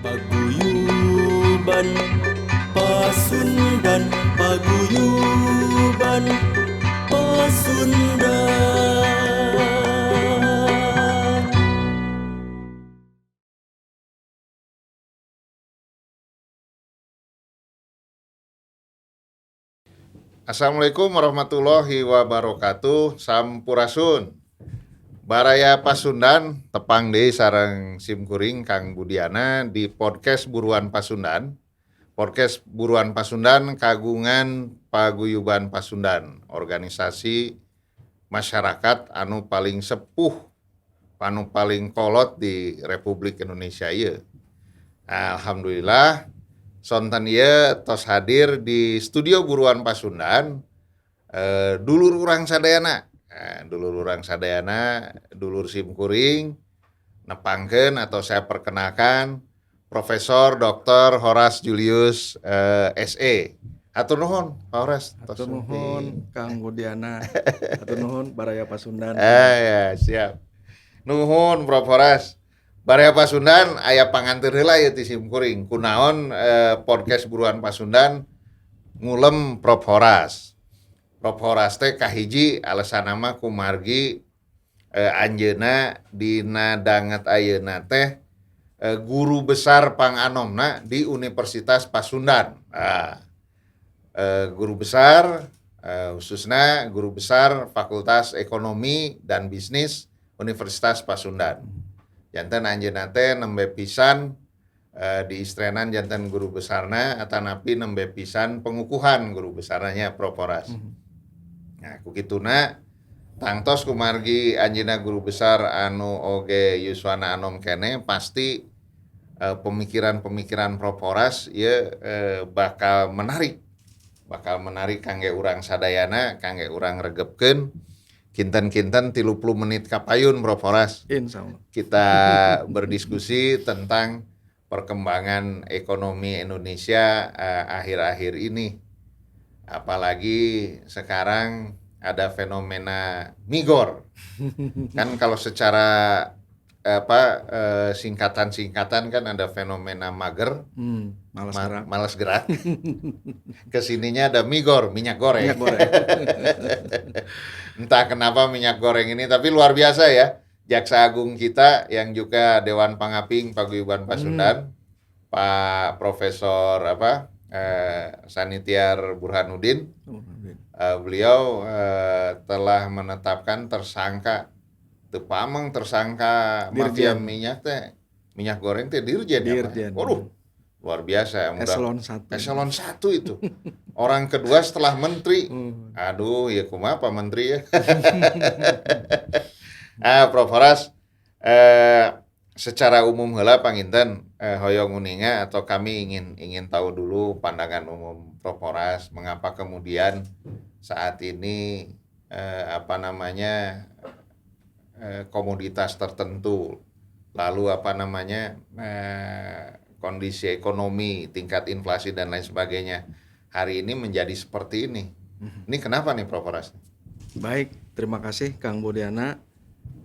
Paguyuban Pasundan, Paguyuban Pasundan. Assalamualaikum warahmatullahi wabarakatuh. Sampurasun. Baraya Pasundan tepang deui sareng simkuring Kang Budiana di podcast Buruan Pasundan. Podcast Buruan Pasundan kagungan Paguyuban Pasundan, organisasi masyarakat anu paling sepuh, anu paling kolot di Republik Indonesia ieu. Alhamdulillah sonten ieu tos hadir di studio Buruan Pasundan dulur urang sadayana. Dulur simkuring nepangkeun atau saya perkenalkan Profesor Dr. Horas Julius SE. Hatur nuhun Pak Horas. Hatur nuhun Kang Budiana. Hatur nuhun Baraya Pasundan. Ya, siap. Nuhun Prof Horas. Baraya Pasundan aya panganteur heula ieu ti simkuring. Kunaon podcast Buruan Pasundan ngulem Prof Horas. Prof Horas teh kahiji alasanna mah kumargi anjeunna dina danget ayeuna teh guru besar panganomna di Universitas Pasundan. Guru besar khususna guru besar Fakultas Ekonomi dan Bisnis Universitas Pasundan. Janten anjeunna teh nembe pisan di istrenan janten guru besarna atanapi nembe pisan pengukuhan guru besarnya Prof Horas. Nah, kukituna tangtos kumargi anjeunna guru besar anu oge yuswana anom kene pasti pemikiran-pemikiran Prof Horas ieu bakal menarik kangge urang sadayana, kangge urang regepkeun kinten-kinten 30 menit kapayun Prof Horas. Insyaallah. Kita berdiskusi tentang perkembangan ekonomi Indonesia akhir-akhir ini. Apalagi sekarang ada fenomena migor. Kan kalau secara singkatan-singkatan kan ada fenomena mager, malas gerak. Kesininya ada migor, minyak goreng. Entah kenapa minyak goreng ini, tapi luar biasa ya. Jaksa Agung kita yang juga Dewan Pangaping Paguyuban Pasundan, Pak Profesor Sanitiar Burhanuddin. Beliau telah menetapkan tersangka mafia minyak goreng teh dirjen. Waduh, luar biasa. Eselon 1 itu. Orang kedua setelah menteri. Aduh, ya kumaha Pak Menteri ya. Prof Horas, secara umum heula panginten hoyong uninga atau kami ingin tahu dulu pandangan umum Prof Horas mengapa kemudian saat ini komoditas tertentu lalu kondisi ekonomi, tingkat inflasi dan lain sebagainya hari ini menjadi seperti ini. Ini kenapa nih Prof Horas? Baik, terima kasih Kang Budiana.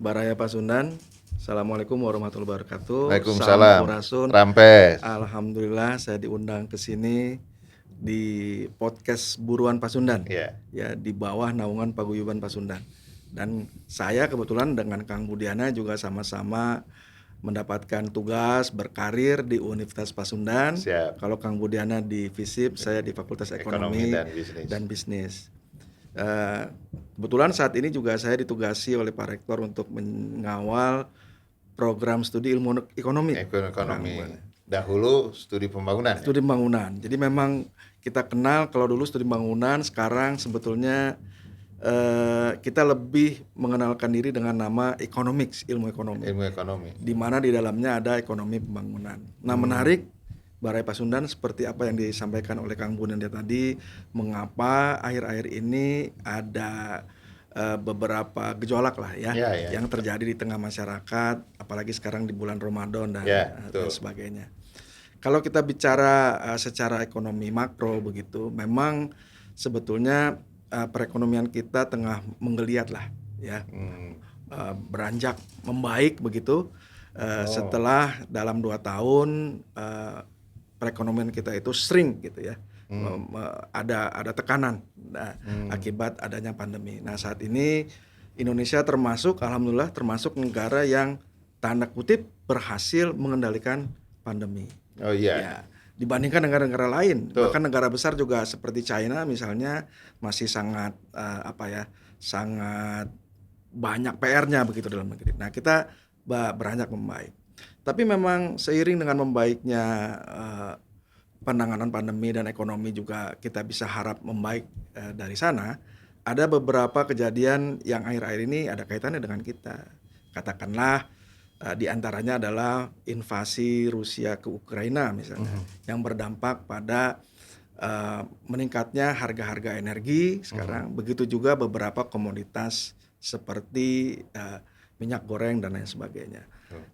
Baraya Pasundan. Assalamualaikum warahmatullahi wabarakatuh. Waalaikumsalam. Sampurasun. Rampes. Alhamdulillah saya diundang ke sini di podcast Buruan Pasundan. Yeah. Ya, di bawah naungan Paguyuban Pasundan. Dan saya kebetulan dengan Kang Budiana juga sama-sama mendapatkan tugas berkarir di Universitas Pasundan. Siap. Kalau Kang Budiana di FISIP, saya di Fakultas Ekonomi dan Bisnis. Kebetulan saat ini juga saya ditugasi oleh Pak Rektor untuk mengawal program studi ilmu ekonomi. Dahulu studi pembangunan. Studi pembangunan. Jadi memang kita kenal kalau dulu studi pembangunan, sekarang sebetulnya kita lebih mengenalkan diri dengan nama economics, ilmu ekonomi. Di mana di dalamnya ada ekonomi pembangunan. Nah, menarik Baraya Pasundan seperti apa yang disampaikan oleh Kang Budiana tadi, mengapa akhir-akhir ini ada beberapa gejolak lah yang terjadi di tengah masyarakat, apalagi sekarang di bulan Ramadan dan sebagainya. Kalau kita bicara secara ekonomi makro begitu, memang sebetulnya perekonomian kita tengah menggeliat lah ya, beranjak membaik begitu. Setelah dalam 2 tahun perekonomian kita itu shrink gitu ya. Ada tekanan akibat adanya pandemi. Nah, saat ini Indonesia alhamdulillah termasuk negara yang tanda kutip berhasil mengendalikan pandemi. Oh iya. Ya, dibandingkan negara-negara lain, Betul. bahkan negara besar juga seperti China misalnya masih sangat sangat banyak PR-nya begitu dalam negeri. Nah, kita beranjak membaik. Tapi memang seiring dengan membaiknya penanganan pandemi dan ekonomi juga kita bisa harap membaik dari sana, ada beberapa kejadian yang akhir-akhir ini ada kaitannya dengan kita. Katakanlah di antaranya adalah invasi Rusia ke Ukraina misalnya, yang berdampak pada meningkatnya harga-harga energi sekarang. Begitu juga beberapa komoditas seperti minyak goreng dan lain sebagainya.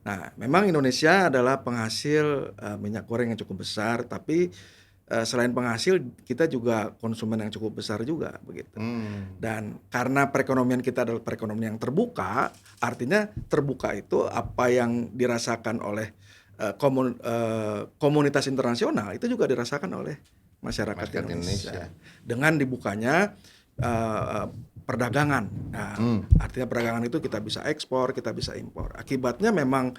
Nah, memang Indonesia adalah penghasil minyak goreng yang cukup besar, tapi selain penghasil kita juga konsumen yang cukup besar juga begitu. Dan karena perekonomian kita adalah perekonomian yang terbuka, artinya terbuka itu apa yang dirasakan oleh komunitas internasional itu juga dirasakan oleh masyarakat Indonesia. Dengan dibukanya perdagangan. Nah, artinya perdagangan itu kita bisa ekspor, kita bisa impor. Akibatnya memang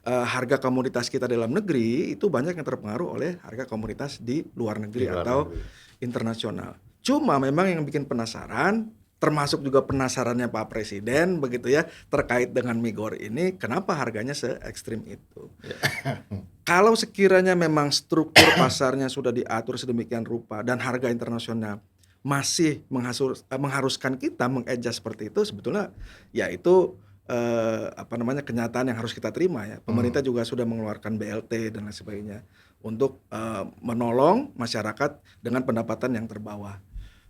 harga komoditas kita dalam negeri itu banyak yang terpengaruh oleh harga komoditas di luar negeri atau internasional. Cuma memang yang bikin penasaran, termasuk juga penasarannya Pak Presiden begitu ya, terkait dengan migor ini, kenapa harganya se-ekstrim itu? Kalau sekiranya memang struktur pasarnya sudah diatur sedemikian rupa dan harga internasional masih mengharuskan kita mengadjust seperti itu, sebetulnya ya itu kenyataan yang harus kita terima ya. Pemerintah juga sudah mengeluarkan BLT dan lain sebagainya untuk menolong masyarakat dengan pendapatan yang terbawah.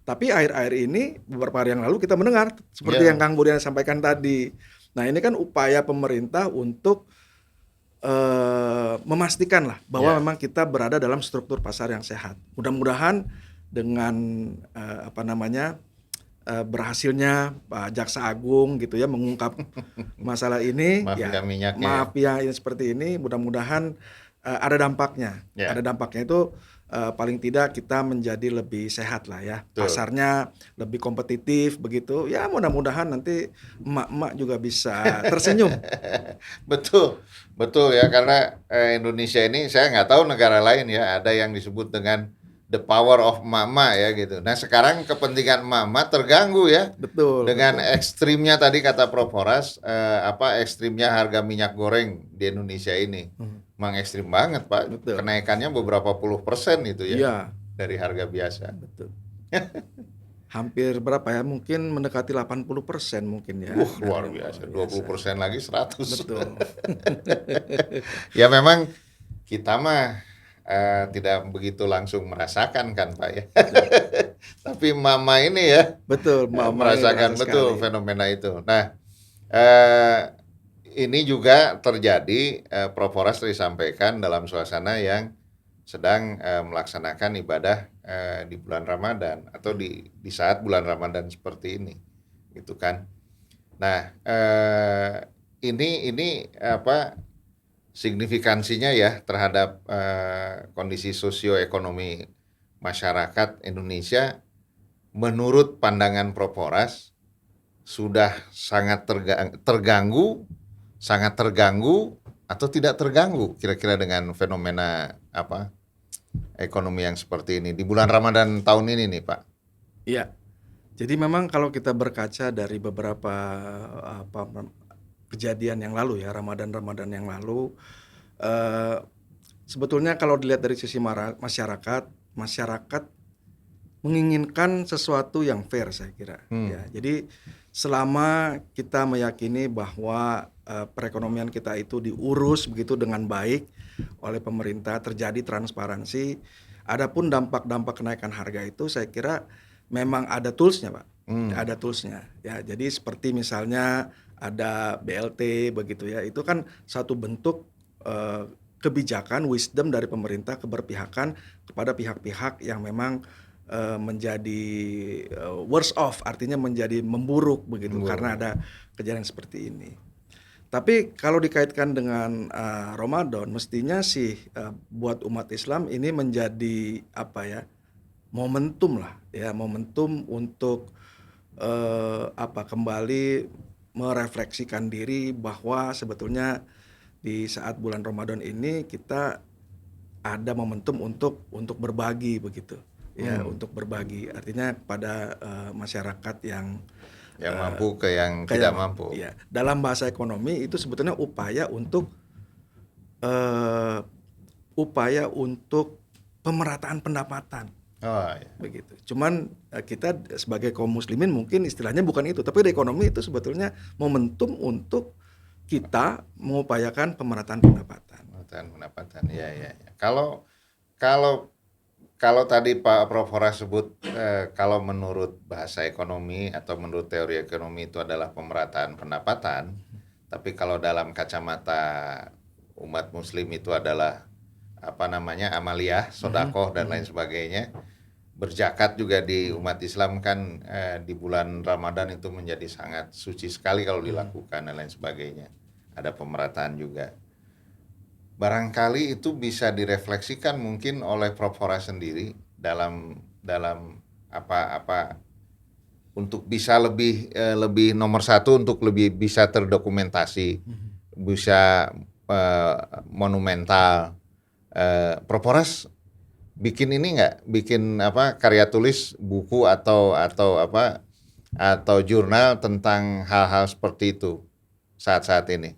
Tapi akhir-akhir ini beberapa hari yang lalu kita mendengar seperti yang Kang Budiana sampaikan tadi. Nah, ini kan upaya pemerintah untuk memastikan lah bahwa memang kita berada dalam struktur pasar yang sehat. Mudah-mudahan dengan berhasilnya Pak Jaksa Agung gitu ya mengungkap masalah ini, mafia yang seperti ini, mudah-mudahan ada dampaknya. Ada dampaknya itu paling tidak kita menjadi lebih sehat lah ya. Pasarnya lebih kompetitif begitu. Ya mudah-mudahan nanti emak-emak juga bisa tersenyum. Betul ya, karena Indonesia ini saya nggak tahu negara lain ya ada yang disebut dengan the power of mama ya gitu. Nah, sekarang kepentingan mama terganggu ya. Betul. Dengan ekstrimnya tadi kata Prof Horas, ekstrimnya harga minyak goreng di Indonesia ini. Emang ekstrim banget, Pak. Betul. Kenaikannya beberapa puluh persen itu ya. Iya. Dari harga biasa. Betul. Hampir berapa ya? Mungkin mendekati 80% mungkin ya. Luar biasa. 20% lagi 100. Betul. Ya memang kita mah tidak begitu langsung merasakan kan Pak ya. Tapi mama ini ya mama merasakan betul fenomena itu. Nah ini juga terjadi Prof Horas disampaikan dalam suasana yang sedang melaksanakan ibadah di bulan Ramadan atau di saat bulan Ramadan seperti ini gitu kan. Nah ini signifikansinya ya terhadap kondisi sosioekonomi masyarakat Indonesia menurut pandangan Prof Horas sudah sangat terganggu atau tidak terganggu kira-kira dengan fenomena ekonomi yang seperti ini di bulan Ramadan tahun ini nih Pak. Iya. Jadi memang kalau kita berkaca dari beberapa kejadian yang lalu ya, Ramadan yang lalu, sebetulnya kalau dilihat dari sisi masyarakat menginginkan sesuatu yang fair saya kira. Ya, jadi selama kita meyakini bahwa perekonomian kita itu diurus begitu dengan baik oleh pemerintah, terjadi transparansi, adapun dampak-dampak kenaikan harga itu saya kira memang ada toolsnya Pak. Ada toolsnya. Ya, jadi seperti misalnya ada BLT begitu ya, itu kan satu bentuk kebijakan wisdom dari pemerintah keberpihakan kepada pihak-pihak yang memang menjadi worse off, artinya menjadi memburuk begitu karena ada kejadian seperti ini. Tapi kalau dikaitkan dengan Ramadan, mestinya sih buat umat Islam ini menjadi apa ya, momentum lah ya, momentum untuk kembali merefleksikan diri bahwa sebetulnya di saat bulan Ramadan ini kita ada momentum untuk berbagi begitu ya, untuk berbagi artinya kepada masyarakat yang mampu ke yang kayak tidak mampu. ya, dalam bahasa ekonomi itu sebetulnya upaya untuk pemerataan pendapatan. Oh, iya. Begitu. Cuman kita sebagai kaum muslimin mungkin istilahnya bukan itu, tapi di ekonomi itu sebetulnya momentum untuk kita mengupayakan pemerataan pendapatan. Pendapatan. Ya. Kalau tadi Pak Prof Horas sebut kalau menurut bahasa ekonomi atau menurut teori ekonomi itu adalah pemerataan pendapatan, tapi kalau dalam kacamata umat muslim itu adalah amaliyah, sedekah dan lain sebagainya. Berzakat juga di umat Islam kan di bulan Ramadan itu menjadi sangat suci sekali kalau dilakukan dan lain sebagainya. Ada pemerataan juga. Barangkali itu bisa direfleksikan mungkin oleh Prof Horas sendiri dalam apa untuk bisa lebih nomor satu untuk lebih bisa terdokumentasi, bisa monumental. Prof Horas bikin ini nggak, bikin karya tulis, buku atau jurnal tentang hal-hal seperti itu saat-saat ini?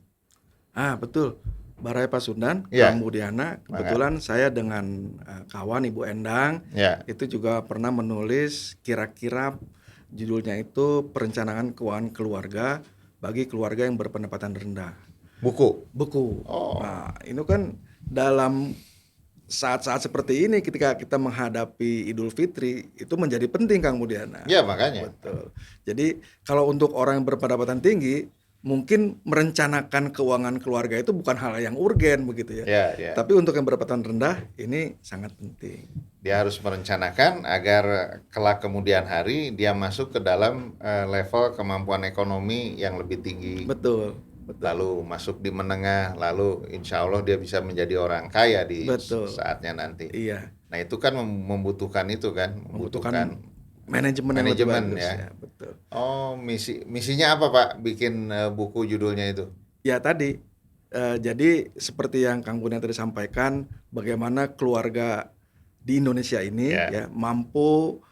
Betul. Barai Pasundan, Ya. Bang Budiana, kebetulan saya dengan kawan Ibu Endang, itu juga pernah menulis kira-kira judulnya itu Perencanaan Keuangan Keluarga bagi keluarga yang berpendapatan rendah. Buku. Oh. Nah, ini kan dalam saat-saat seperti ini ketika kita menghadapi Idul Fitri itu menjadi penting, Kang Budiana. Ya, makanya. Betul. Jadi kalau untuk orang yang berpendapatan tinggi mungkin merencanakan keuangan keluarga itu bukan hal yang urgen begitu ya. Ya. Tapi untuk yang berpendapatan rendah ini sangat penting. Dia harus merencanakan agar kelak kemudian hari dia masuk ke dalam level kemampuan ekonomi yang lebih tinggi. Betul. Lalu masuk di menengah, lalu insya Allah dia bisa menjadi orang kaya di saatnya nanti. Iya. Nah itu kan membutuhkan itu kan, membutuhkan manajemen yang lebih bagus, ya. Betul. Oh, misinya apa Pak bikin buku judulnya itu? Ya tadi, jadi seperti yang Kang Budiana tadi sampaikan, bagaimana keluarga di Indonesia ini ya mampu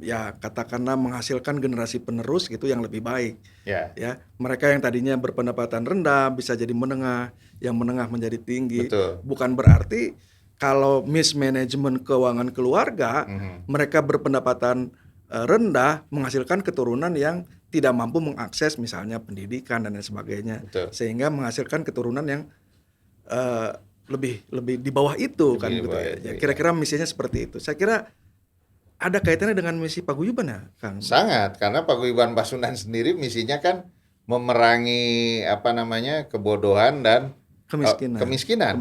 ya katakanlah menghasilkan generasi penerus gitu yang lebih baik. Ya, mereka yang tadinya berpendapatan rendah bisa jadi menengah, yang menengah menjadi tinggi. Betul. Bukan berarti kalau mismanagement keuangan keluarga, mereka berpendapatan rendah menghasilkan keturunan yang tidak mampu mengakses misalnya pendidikan dan lain sebagainya. Betul. Sehingga menghasilkan keturunan yang lebih di bawah itu kan gitu ya. Kira-kira misinya seperti itu. Saya kira ada kaitannya dengan misi Paguyuban ya, Kang? Sangat, karena Paguyuban Pasundan sendiri misinya kan memerangi kebodohan dan kemiskinan.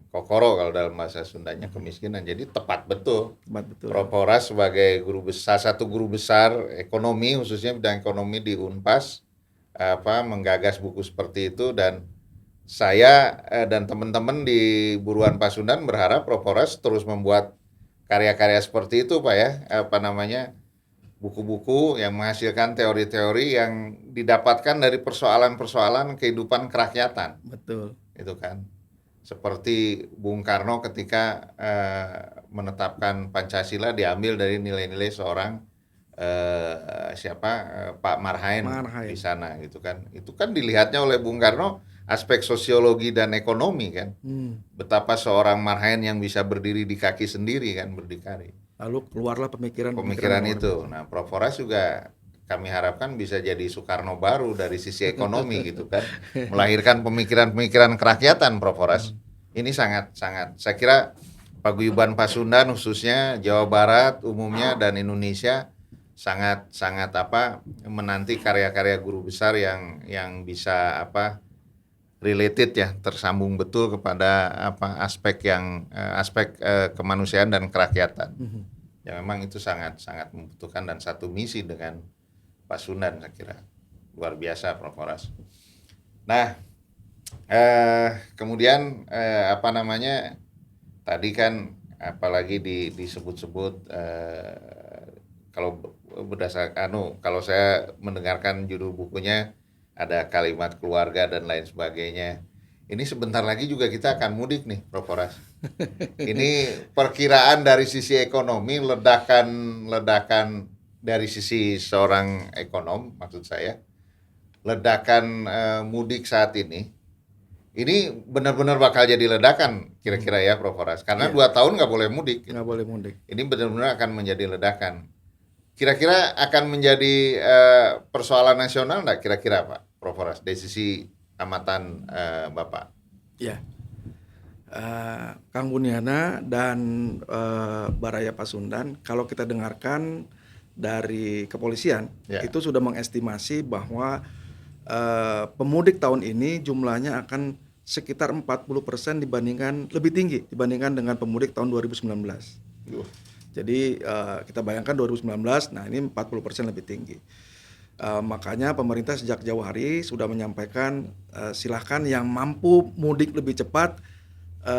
Kokoro kalau dalam bahasa Sundanya kemiskinan. Jadi tepat betul. Prof Horas sebagai salah satu guru besar ekonomi, khususnya bidang ekonomi di Unpas, menggagas buku seperti itu, dan saya dan teman-teman di Buruan Pasundan berharap Prof Horas terus membuat karya-karya seperti itu Pak ya, buku-buku yang menghasilkan teori-teori yang didapatkan dari persoalan-persoalan kehidupan kerakyatan. Betul. Itu kan. Seperti Bung Karno ketika menetapkan Pancasila diambil dari nilai-nilai seorang Pak Marhain di sana gitu kan. Itu kan dilihatnya oleh Bung Karno aspek sosiologi dan ekonomi kan. Betapa seorang Marhain yang bisa berdiri di kaki sendiri kan, berdikari. Lalu keluarlah pemikiran itu. Nah, Prof Horas juga kami harapkan bisa jadi Soekarno baru dari sisi ekonomi gitu kan. Melahirkan pemikiran-pemikiran kerakyatan Prof Horas. Ini sangat saya kira Paguyuban Pasundan khususnya Jawa Barat umumnya dan Indonesia sangat menanti karya-karya guru besar yang bisa related ya, tersambung betul kepada aspek kemanusiaan dan kerakyatan. Ya memang itu sangat membutuhkan dan satu misi dengan Pasundan saya kira. luar biasa Prof. Horas. Nah, kemudian apa namanya, tadi kan apalagi disebut-sebut kalau berdasarkan kalau saya mendengarkan judul bukunya ada kalimat keluarga dan lain sebagainya. Ini sebentar lagi juga kita akan mudik nih, Prof. Horas. Ini perkiraan dari sisi ekonomi, ledakan dari sisi seorang ekonom, maksud saya, ledakan mudik saat ini benar-benar bakal jadi ledakan kira-kira ya, Prof. Horas. Karena 2 tahun nggak boleh mudik. Nggak boleh mudik. Ini benar-benar akan menjadi ledakan. Kira-kira akan menjadi persoalan nasional nggak kira-kira Pak Prof. Horas dari sisi amatan Bapak? Ya, Kang Buniana dan Baraya Pasundan, kalau kita dengarkan dari kepolisian, itu sudah mengestimasi bahwa pemudik tahun ini jumlahnya akan sekitar 40% lebih tinggi dibandingkan dengan pemudik tahun 2019. Jadi kita bayangkan 2019, nah ini 40% lebih tinggi. Makanya pemerintah sejak jauh hari sudah menyampaikan silakan yang mampu mudik lebih cepat,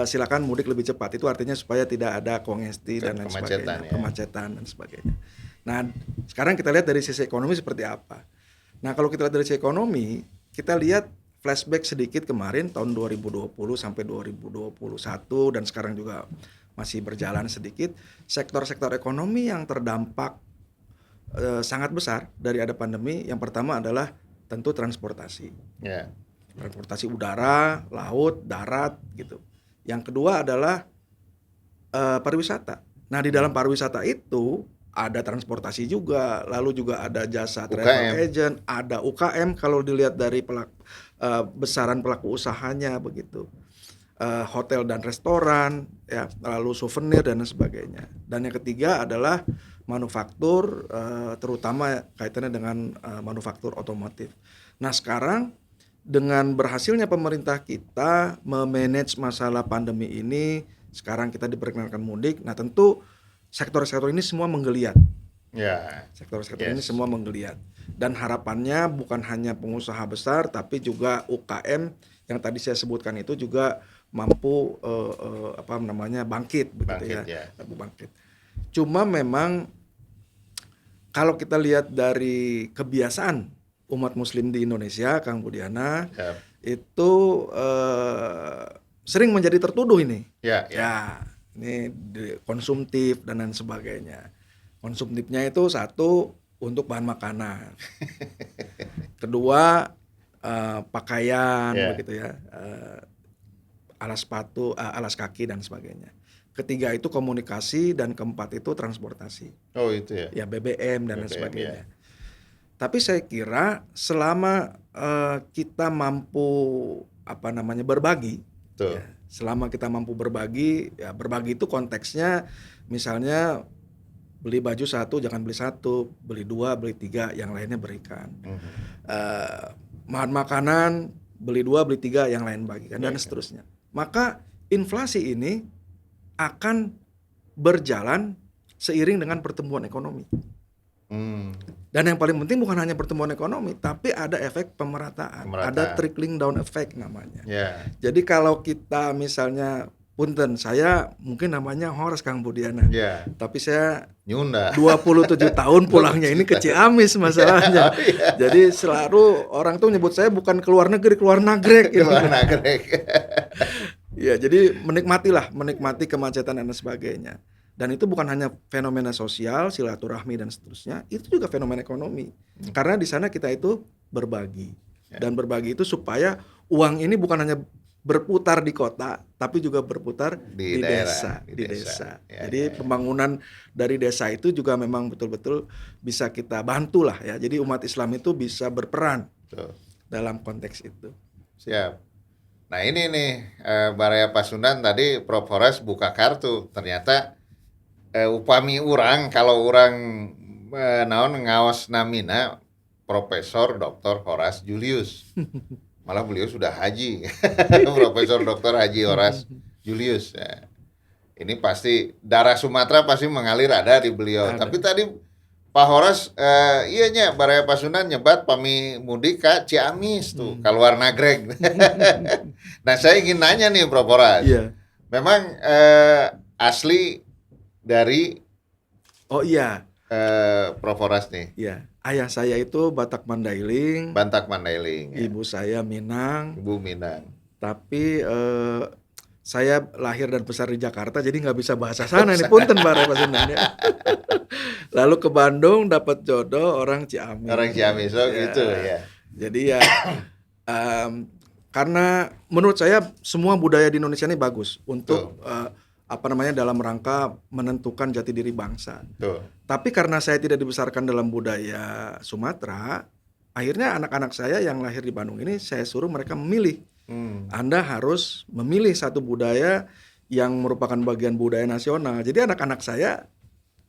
silakan mudik lebih cepat. Itu artinya supaya tidak ada kongesti dan lain sebagainya, kemacetan dan sebagainya. Nah, sekarang kita lihat dari sisi ekonomi seperti apa. Nah, kalau kita lihat dari sisi ekonomi, kita lihat flashback sedikit kemarin tahun 2020 sampai 2021 dan sekarang juga masih berjalan sedikit. Sektor-sektor ekonomi yang terdampak sangat besar dari ada pandemi, yang pertama adalah tentu transportasi. Transportasi udara, laut, darat gitu. Yang kedua adalah pariwisata. Nah, di dalam pariwisata itu ada transportasi juga, lalu juga ada jasa travel agent, ada UKM kalau dilihat dari besaran pelaku usahanya begitu. Hotel dan restoran, ya, lalu souvenir dan sebagainya. Dan yang ketiga adalah manufaktur, terutama kaitannya dengan manufaktur otomotif. Nah, sekarang dengan berhasilnya pemerintah kita memanage masalah pandemi ini, sekarang kita diperkenalkan mudik. Nah, tentu sektor-sektor ini semua menggeliat. Sektor-sektor ini semua menggeliat. Dan harapannya bukan hanya pengusaha besar, tapi juga UKM yang tadi saya sebutkan itu juga mampu bangkit, bangkit. Cuma memang kalau kita lihat dari kebiasaan umat Muslim di Indonesia, Kang Budiana, itu sering menjadi tertuduh ini. Ini konsumtif dan lain sebagainya. Konsumtifnya itu satu untuk bahan makanan, kedua pakaian, begitu ya, alas sepatu, alas kaki dan sebagainya. Ketiga itu komunikasi dan keempat itu transportasi. Ya BBM dan lain sebagainya. Tapi saya kira selama kita mampu berbagi, selama kita mampu berbagi, ya berbagi itu konteksnya misalnya beli baju satu jangan beli satu, beli dua, beli tiga, yang lainnya berikan. Bahan makanan beli dua, beli tiga, yang lain bagikan dan seterusnya. Maka inflasi ini akan berjalan seiring dengan pertumbuhan ekonomi. Dan yang paling penting bukan hanya pertumbuhan ekonomi, tapi ada efek pemerataan. Ada trickling down effect namanya. Jadi kalau kita misalnya, punten, saya mungkin namanya Horas Kang Budiana, tapi saya 27 tahun pulangnya ini ke Ciamis masalahnya. Jadi selalu orang tuh nyebut saya bukan keluar negeri, keluar nagrek. Ya, jadi menikmati kemacetan dan sebagainya. Dan itu bukan hanya fenomena sosial, silaturahmi dan seterusnya, itu juga fenomena ekonomi. Karena di sana kita itu berbagi. Dan berbagi itu supaya uang ini bukan hanya berputar di kota, tapi juga berputar di daerah, desa. Jadi pembangunan dari desa itu juga memang betul-betul bisa kita bantu lah ya. Jadi umat Islam itu bisa berperan dalam konteks itu. Siap. Nah ini nih Baraya Pasundan tadi Prof. Horas buka kartu, ternyata upami orang kalau orang ngawas namina Profesor Dr. Horas Julius. Malah beliau sudah haji. Profesor Dr. Haji Horas Julius. Ya. Ini pasti darah Sumatera pasti mengalir ada di beliau. Ada. Tapi tadi Pak Horas iya nya Baraya Pasundan nyebat pami mudik ka Ciamis tuh keluar nagreg. Nah saya ingin nanya nih Prof Horas. Iya. Memang asli dari Oh iya. Prof Horas nih. Iya. Ayah saya itu Batak Mandailing. Batak Mandailing. Ya. Ibu saya Minang. Ibu Minang. Tapi saya lahir dan besar di Jakarta, jadi nggak bisa bahasa sana nih, punten Baraya Pasundan ya. Lalu ke Bandung dapat jodoh orang Ciamis. Orang Ciamis, so gitu ya. Jadi ya karena menurut saya semua budaya di Indonesia ini bagus untuk dalam rangka menentukan jati diri bangsa. Tuh. Tapi karena saya tidak dibesarkan dalam budaya Sumatera, akhirnya anak-anak saya yang lahir di Bandung ini saya suruh mereka memilih. Anda harus memilih satu budaya yang merupakan bagian budaya nasional. Jadi anak-anak saya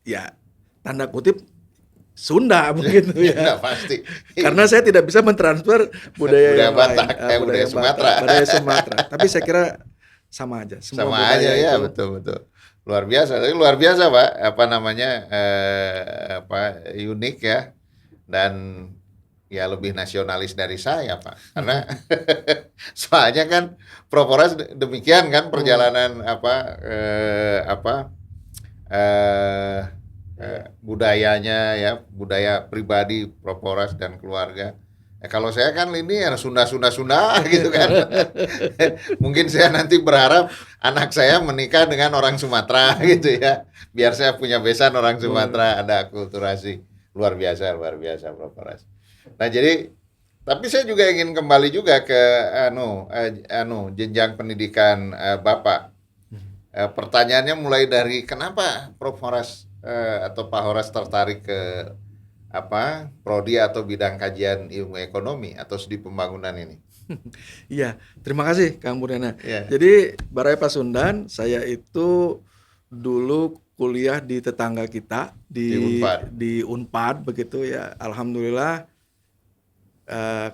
ya tanda kutip Sunda begitu ya. Pasti. Karena saya tidak bisa mentransfer budaya Batak, lain, budaya Sumatera. Budaya Sumatera. Tapi saya kira sama aja. Semua sama aja ya, itu. betul. Luar biasa, Pak. Apa namanya unik ya, dan ya lebih nasionalis dari saya Pak. Karena soalnya kan Prof Horas demikian kan perjalanan budayanya ya, budaya pribadi Prof Horas dan keluarga. Kalau saya kan ini ya Sunda gitu kan. Mungkin saya nanti berharap anak saya menikah dengan orang Sumatera gitu ya. Biar saya punya besan orang Sumatera, ada akulturasi luar biasa Prof Horas. Nah jadi, tapi saya juga ingin kembali juga ke jenjang pendidikan Bapak. Pertanyaannya mulai dari kenapa Prof Horas atau Pak Horas tertarik ke prodi atau bidang kajian ilmu ekonomi atau studi pembangunan ini? Iya, terima kasih Kang Purnana. Yeah. Jadi Baraya Pasundan, saya itu dulu kuliah di tetangga kita di Unpad begitu ya. Alhamdulillah.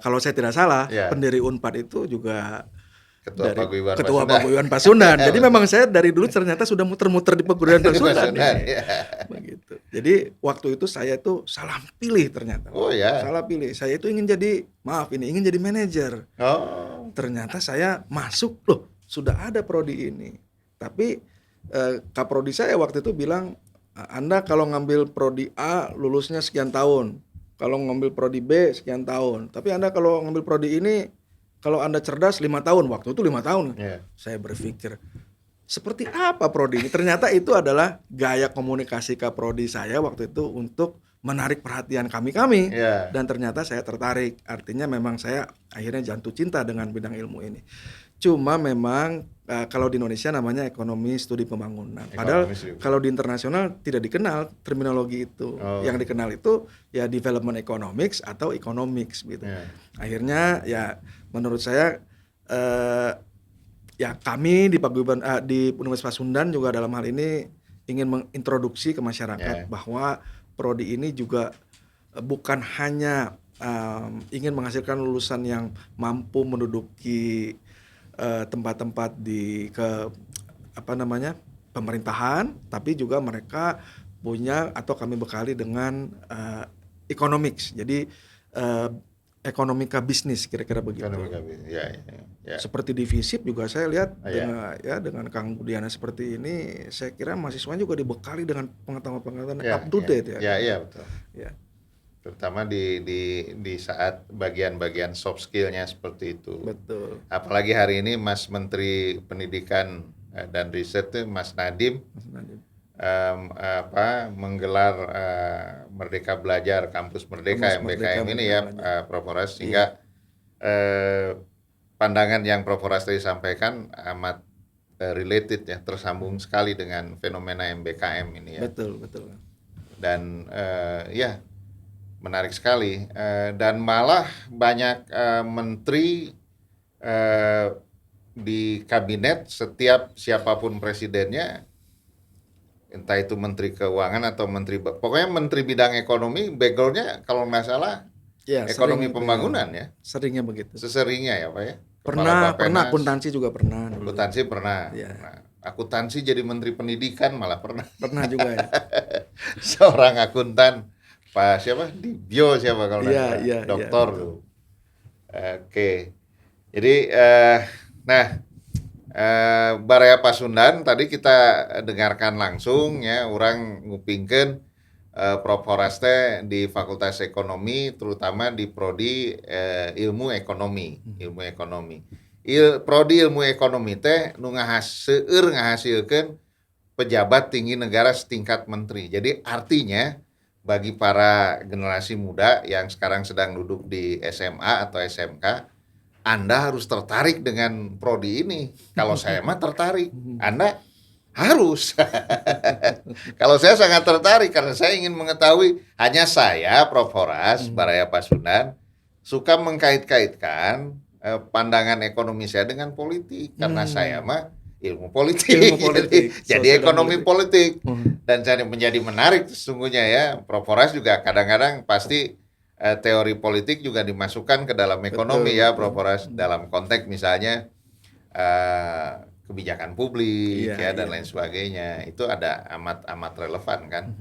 Kalau saya tidak salah, pendiri Unpad itu juga Ketua Paguyuban Pasundan. Jadi memang saya dari dulu ternyata sudah muter-muter di Paguyuban Pasundan. Begitu. Jadi waktu itu saya itu salah pilih ternyata. Oh ya. Salah pilih. Saya itu ingin jadi manajer. Oh. Ternyata saya masuk, loh sudah ada prodi ini. Tapi kaprodi saya waktu itu bilang, Anda kalau ngambil prodi A lulusnya sekian tahun. Kalau ngambil prodi B sekian tahun. Tapi Anda kalau ngambil prodi ini, kalau Anda cerdas 5 tahun. Waktu itu 5 tahun. Yeah. Saya berpikir, seperti apa prodi ini? Ternyata itu adalah gaya komunikasi kaprodi saya waktu itu untuk menarik perhatian kami. Yeah. Dan ternyata saya tertarik. Artinya memang saya akhirnya jatuh cinta dengan bidang ilmu ini. Cuma memang kalau di Indonesia namanya ekonomi studi pembangunan. Padahal kalau di internasional tidak dikenal terminologi itu. Yang dikenal itu ya development economics atau economics gitu. Yeah. Akhirnya ya menurut saya ya kami di Paguyuban di Universitas Pasundan juga dalam hal ini ingin mengintroduksi ke masyarakat bahwa prodi ini juga bukan hanya ingin menghasilkan lulusan yang mampu menduduki tempat-tempat di pemerintahan, tapi juga mereka punya atau kami bekali dengan economics. Jadi ekonomika bisnis kira-kira begitu. Ya. Seperti di FISIP juga saya lihat dengan Kang Budiana seperti ini, saya kira mahasiswanya juga dibekali dengan pengetahuan-pengetahuan up to date ya. Iya betul. Ya. Terutama di saat bagian-bagian soft skill-nya seperti itu. Betul. Apalagi hari ini Mas Menteri Pendidikan dan Riset itu Mas Nadiem. Menggelar Merdeka Belajar, Kampus Merdeka MBKM ini ya Prof Horas, sehingga pandangan yang Prof Horas tadi sampaikan amat related ya, tersambung sekali dengan fenomena MBKM ini ya. Betul. Dan menarik sekali, dan malah banyak menteri di kabinet, setiap siapapun presidennya, entah itu menteri keuangan atau pokoknya menteri bidang ekonomi, backgroundnya kalau nggak salah ekonomi pembangunan ya. Seringnya begitu. Seseringnya ya Pak ya. Pernah akuntansi juga pernah. Akuntansi pernah. Ya. Akuntansi jadi menteri pendidikan malah pernah. Pernah juga ya. Seorang akuntan Pak siapa? Dibio siapa kalau nggak salah? Iya, Doktor betul. tuh. Oke. Jadi nah Baraya Pasundan tadi kita dengarkan langsung ya, orang ngupingkeun Prof Horas teh di Fakultas Ekonomi, terutama di prodi ilmu ekonomi, prodi ilmu ekonomi teh nu ngahasilkeun pejabat tinggi negara setingkat menteri. Jadi artinya bagi para generasi muda yang sekarang sedang duduk di SMA atau SMK, Anda harus tertarik dengan prodi ini. Kalau saya mah tertarik, Anda harus. Kalau saya sangat tertarik karena saya ingin mengetahui, hanya saya, Prof Horas, Baraya Pasundan, suka mengkait-kaitkan pandangan ekonomi saya dengan politik. Karena saya mah ilmu politik, jadi ekonomi politik. Dan jadi menjadi menarik sesungguhnya ya, Prof Horas juga kadang-kadang pasti teori politik juga dimasukkan ke dalam ekonomi ya, Prof Horas, dalam konteks misalnya kebijakan publik ya dan lain sebagainya. Itu ada amat relevan kan,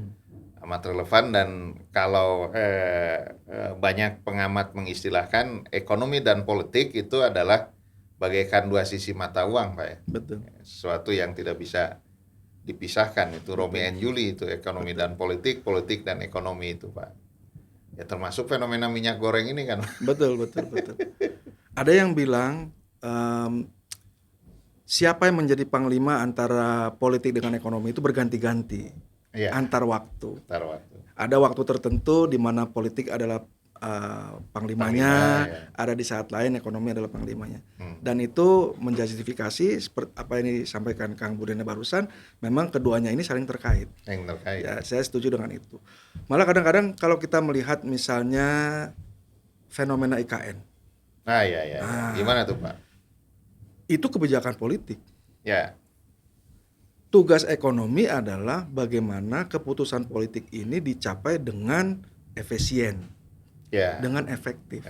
amat relevan. Dan kalau banyak pengamat mengistilahkan ekonomi dan politik itu adalah bagaikan dua sisi mata uang, Pak ya. Betul. Sesuatu yang tidak bisa dipisahkan, itu Romeo and Julie, itu ekonomi dan politik dan ekonomi itu, Pak. Ya termasuk fenomena minyak goreng ini kan. Betul. Ada yang bilang siapa yang menjadi panglima antara politik dengan ekonomi itu berganti-ganti antar waktu. Ada waktu tertentu di mana politik adalah panglimanya, ada di saat lain ekonomi adalah panglimanya. Dan itu menjustifikasi seperti apa yang disampaikan Kang Budene barusan, memang keduanya ini saling terkait. Ya, saya setuju dengan itu. Malah kadang-kadang kalau kita melihat misalnya fenomena IKN. Gimana tuh, Pak? Itu kebijakan politik. Ya. Tugas ekonomi adalah bagaimana keputusan politik ini dicapai dengan efisien. Dengan efektif.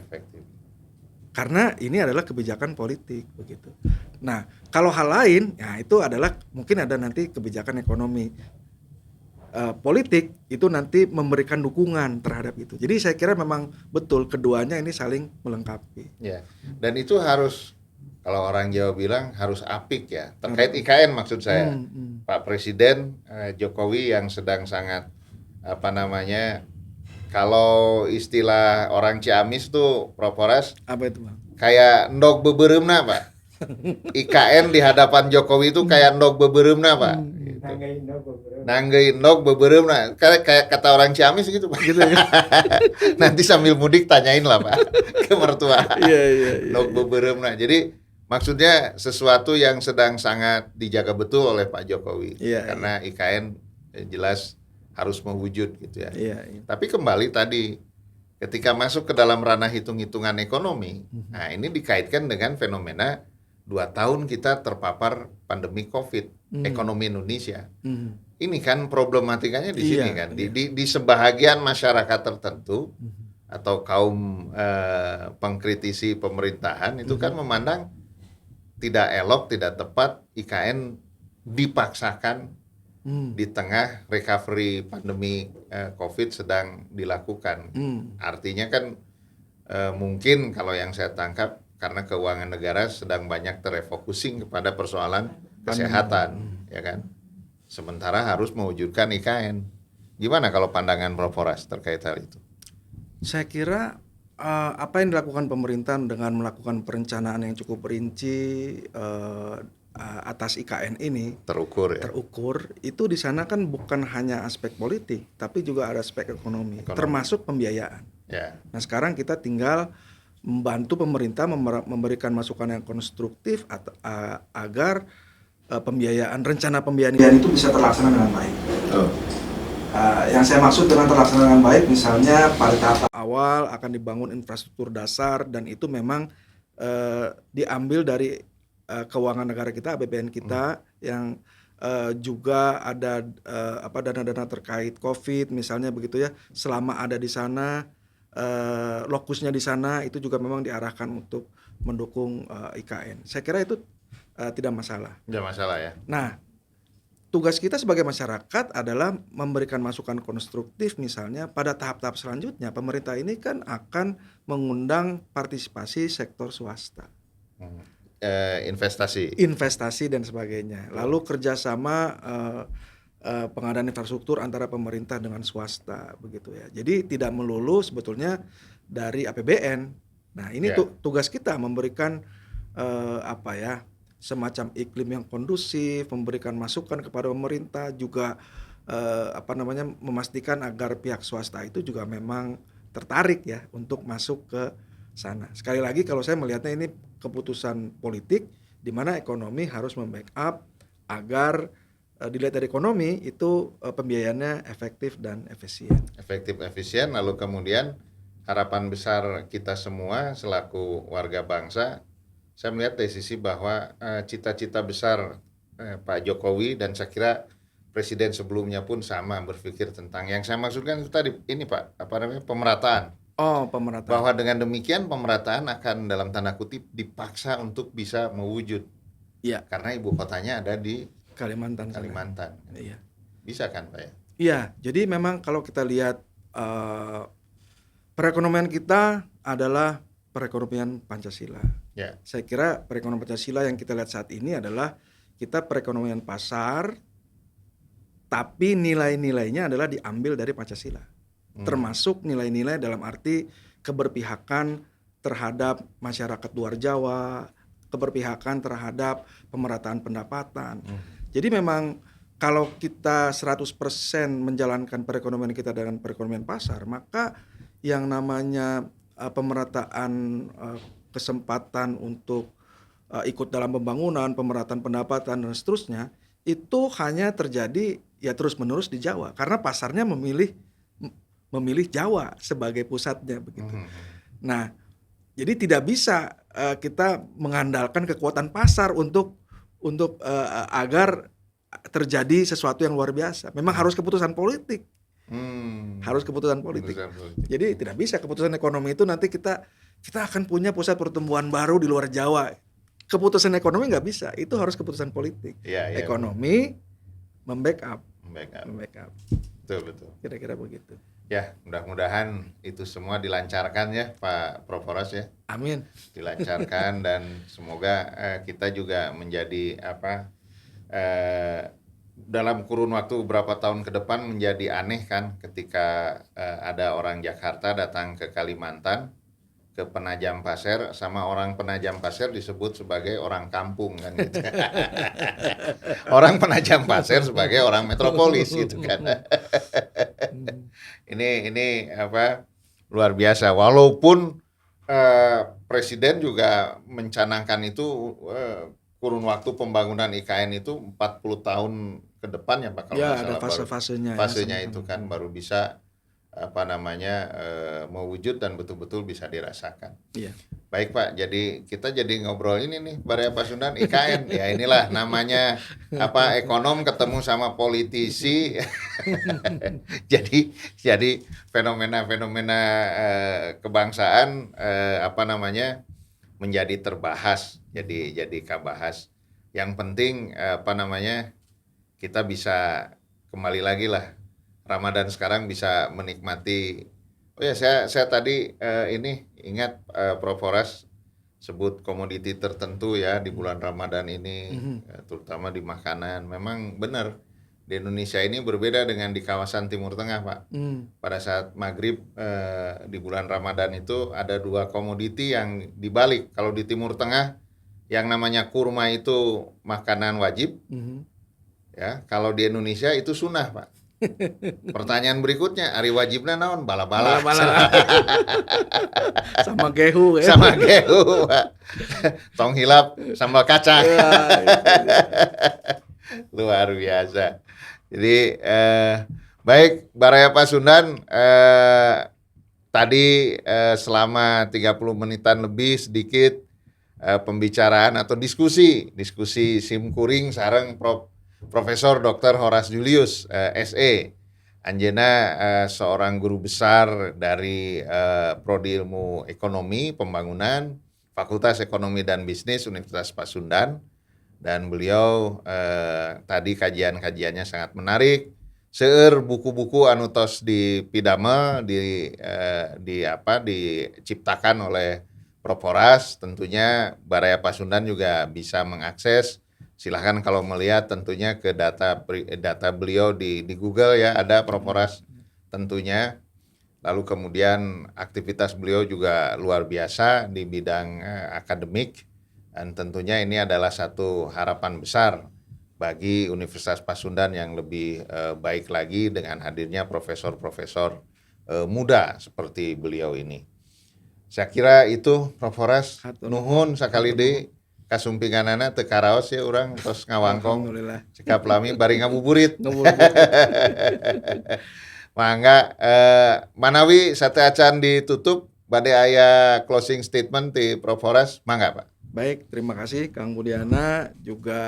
Karena ini adalah kebijakan politik begitu. Nah, kalau hal lain, ya itu adalah mungkin ada nanti kebijakan ekonomi. Politik itu nanti memberikan dukungan terhadap itu. Jadi saya kira memang betul keduanya ini saling melengkapi. Ya. Dan itu harus, kalau orang Jawa bilang harus apik ya. Terkait IKN maksud saya. Pak Presiden Jokowi yang sedang sangat kalau istilah orang Ciamis tuh, Prof Horas, apa itu, Bang? Kayak ndog bebereumna, Pak. IKN di hadapan Jokowi itu kayak ndog bebereumna, Pak. Nanggein ndog bebereumna. Kayak kata orang Ciamis gitu, Pak. Gitu, ya? Nanti sambil mudik tanyain lah, Pak, ke mertua. Ndog bebereumna. Jadi maksudnya sesuatu yang sedang sangat dijaga betul oleh Pak Jokowi. Karena IKN jelas harus mewujud gitu ya. Tapi kembali tadi ketika masuk ke dalam ranah hitung-hitungan ekonomi, nah ini dikaitkan dengan fenomena 2 tahun kita terpapar pandemi COVID, ekonomi Indonesia. Ini kan problematikanya di sini kan, di sebahagian masyarakat tertentu atau kaum pengkritisi pemerintahan itu kan memandang tidak elok, tidak tepat IKN dipaksakan di tengah recovery pandemi COVID sedang dilakukan. Artinya kan mungkin kalau yang saya tangkap karena keuangan negara sedang banyak terefocusing kepada persoalan kesehatan, ya kan. Sementara harus mewujudkan IKN. Gimana kalau pandangan Prof Horas terkait hal itu? Saya kira apa yang dilakukan pemerintah dengan melakukan perencanaan yang cukup rinci atas IKN ini terukur itu di sana kan bukan hanya aspek politik tapi juga ada aspek ekonomi. Termasuk pembiayaan. Nah sekarang kita tinggal membantu pemerintah memberikan masukan yang konstruktif agar rencana pembiayaan itu bisa terlaksana dengan baik. Yang saya maksud dengan terlaksana dengan baik, misalnya pada tahap awal akan dibangun infrastruktur dasar dan itu memang diambil dari keuangan negara kita, APBN kita, yang juga ada dana-dana terkait COVID misalnya begitu ya. Selama ada di sana, lokusnya di sana itu juga memang diarahkan untuk mendukung IKN. Saya kira itu tidak masalah. Tidak masalah ya. Nah, tugas kita sebagai masyarakat adalah memberikan masukan konstruktif, misalnya pada tahap-tahap selanjutnya pemerintah ini kan akan mengundang partisipasi sektor swasta. Investasi dan sebagainya. Lalu kerjasama pengadaan infrastruktur antara pemerintah dengan swasta, begitu ya. Jadi tidak melulu sebetulnya dari APBN. Nah ini tugas kita memberikan semacam iklim yang kondusif, memberikan masukan kepada pemerintah, juga memastikan agar pihak swasta itu juga memang tertarik ya untuk masuk ke sana. Sekali lagi kalau saya melihatnya ini keputusan politik di mana ekonomi harus membackup agar dilihat dari ekonomi itu pembiayaannya efektif dan efisien. Efektif, efisien, lalu kemudian harapan besar kita semua selaku warga bangsa, saya melihat dari sisi bahwa cita-cita besar Pak Jokowi dan saya kira presiden sebelumnya pun sama berpikir tentang yang saya maksudkan itu tadi ini Pak, pemerataan. Pemerataan. Bahwa dengan demikian pemerataan akan dalam tanda kutip dipaksa untuk bisa mewujud. Iya. Karena ibu kotanya ada di Kalimantan. Iya. Bisa kan Pak ya? Iya. Jadi memang kalau kita lihat perekonomian kita adalah perekonomian Pancasila. Ya. Saya kira perekonomian Pancasila yang kita lihat saat ini adalah kita perekonomian pasar, tapi nilai-nilainya adalah diambil dari Pancasila. Termasuk nilai-nilai dalam arti keberpihakan terhadap masyarakat luar Jawa, keberpihakan terhadap pemerataan pendapatan. Jadi memang kalau kita 100% menjalankan perekonomian kita dengan perekonomian pasar, maka yang namanya pemerataan kesempatan untuk ikut dalam pembangunan, pemerataan pendapatan dan seterusnya itu hanya terjadi ya terus-menerus di Jawa karena pasarnya memilih Jawa sebagai pusatnya begitu. Nah, jadi tidak bisa kita mengandalkan kekuatan pasar untuk agar terjadi sesuatu yang luar biasa. Memang harus keputusan politik. Harus keputusan politik. Jadi tidak bisa keputusan ekonomi itu nanti kita akan punya pusat pertumbuhan baru di luar Jawa. Keputusan ekonomi nggak bisa. Itu harus keputusan politik. Ekonomi membackup. Betul. Kira-kira begitu. Ya, mudah-mudahan itu semua dilancarkan ya Pak Prof. Horas ya. Amin. Dilancarkan dan semoga kita juga menjadi dalam kurun waktu beberapa tahun ke depan menjadi aneh kan ketika ada orang Jakarta datang ke Kalimantan, ke Penajam Pasir, sama orang Penajam Pasir disebut sebagai orang kampung kan gitu. Orang Penajam Pasir sebagai orang metropolis gitu kan. Ini luar biasa. Walaupun presiden juga mencanangkan itu kurun waktu pembangunan IKN itu 40 tahun ke depan ya Pak kalau ya, ada fase-fasenya. Fasenya itu kan baru bisa mewujud dan betul-betul bisa dirasakan. Iya. Baik Pak, jadi kita ngobrol ini nih Baraya Pasundan IKN. Ya inilah namanya ekonom ketemu sama politisi. jadi fenomena-fenomena kebangsaan menjadi terbahas, jadi kabahas. Yang penting kita bisa kembali lagi lah. Ramadan sekarang bisa menikmati. Oh ya, saya tadi ingat Prof. Horas sebut komoditi tertentu ya di bulan Ramadan ini, terutama di makanan. Memang benar di Indonesia ini berbeda dengan di kawasan Timur Tengah, Pak. Pada saat maghrib di bulan Ramadan itu ada dua komoditi yang dibalik. Kalau di Timur Tengah yang namanya kurma itu makanan wajib, ya. Kalau di Indonesia itu sunnah, Pak. Pertanyaan berikutnya, hari wajibnya naon? Bala-bala. Sama gehu ya. Sama gehu, Pak. Tong hilap sambal kacang. Luar biasa. Jadi baik Baraya Pasundan, tadi selama 30 menitan lebih sedikit pembicaraan atau diskusi simkuring sareng Profesor Dr. Horas Julius, SE. Anjena seorang guru besar dari Prodi Ilmu Ekonomi Pembangunan, Fakultas Ekonomi dan Bisnis Universitas Pasundan. Dan beliau tadi kajian-kajiannya sangat menarik. Seueur buku-buku anu tos dipidamel diciptakan oleh Proporas, tentunya Baraya Pasundan juga bisa mengakses. Silahkan kalau melihat tentunya ke data beliau di Google ya, ada Proporas tentunya. Lalu kemudian aktivitas beliau juga luar biasa di bidang akademik, dan tentunya ini adalah satu harapan besar bagi Universitas Pasundan yang lebih baik lagi dengan hadirnya profesor-profesor muda seperti beliau ini. Saya kira itu Prof. Horas, nuhun sakali deui kasumpinganana teu karaos ya urang tos ngawangkong. Cekap lami bari ngabuburit. Mangga manawi sateu acan ditutup bade aya closing statement ti Prof. Horas, mangga Pak. Baik, terima kasih Kang Budiana, juga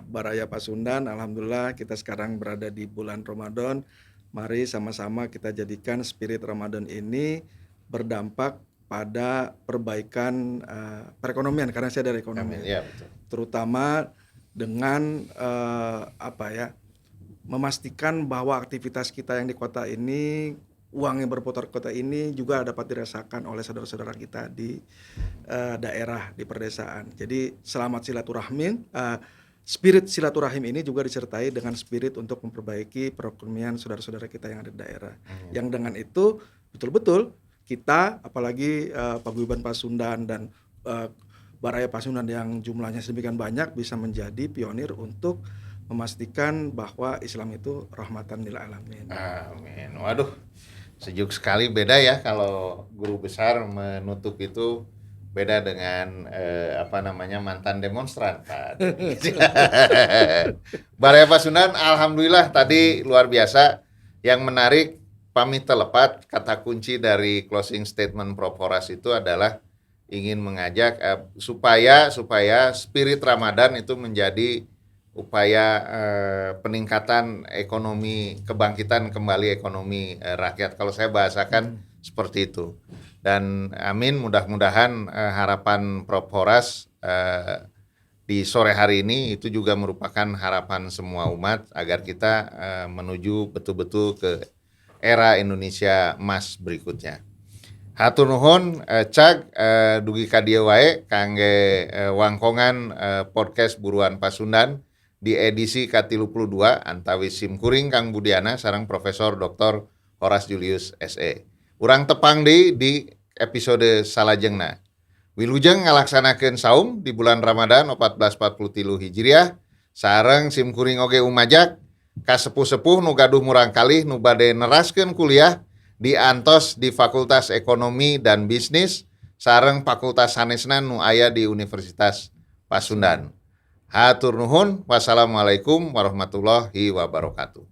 Baraya Pasundan. Alhamdulillah kita sekarang berada di bulan Ramadan. Mari sama-sama kita jadikan spirit Ramadan ini berdampak pada perbaikan perekonomian, karena saya dari ekonomi. Ya, betul. Terutama dengan memastikan bahwa aktivitas kita yang di kota ini, uang yang berputar kota ini juga dapat dirasakan oleh saudara-saudara kita di daerah, di perdesaan. Jadi selamat silaturahmi. Spirit silaturahim ini juga disertai dengan spirit untuk memperbaiki perekonomian saudara-saudara kita yang ada di daerah. Yang dengan itu betul-betul kita, apalagi Paguyuban Pasundan dan Baraya Pasundan yang jumlahnya sedemikian banyak, bisa menjadi pionir untuk memastikan bahwa Islam itu rahmatan lil alamin. Amin. Waduh, sejuk sekali. Beda ya kalau guru besar menutup itu, beda dengan mantan demonstran Pak. Baraya Pasundan alhamdulillah tadi luar biasa. Yang menarik, pamit telepat, kata kunci dari closing statement Prof. Horas itu adalah ingin mengajak supaya spirit Ramadan itu menjadi upaya peningkatan ekonomi, kebangkitan kembali ekonomi rakyat. Kalau saya bahasakan seperti itu. Dan amin, mudah-mudahan harapan Prof. Horas di sore hari ini itu juga merupakan harapan semua umat agar kita menuju betul-betul ke era Indonesia emas berikutnya. Hatur nuhun Cag dugi ka dieu wae kangge wangkongan podcast Buruan Pasundan di edisi ke-32 antawis simkuring Kang Budiana sareng Profesor Dr. Horas Julius SE. Urang tepang di episode salajengna. Wilujeng ngalaksanakeun saum di bulan Ramadan 1443 Hijriah sareng simkuring oge umajak ka sepuh-sepuh nu gaduh murang kalih nu bade neraskeun kuliah di Antos di Fakultas Ekonomi dan Bisnis sareng Fakultas Sanesna nu aya di Universitas Pasundan. Hatur nuhun, wassalamualaikum warahmatullahi wabarakatuh.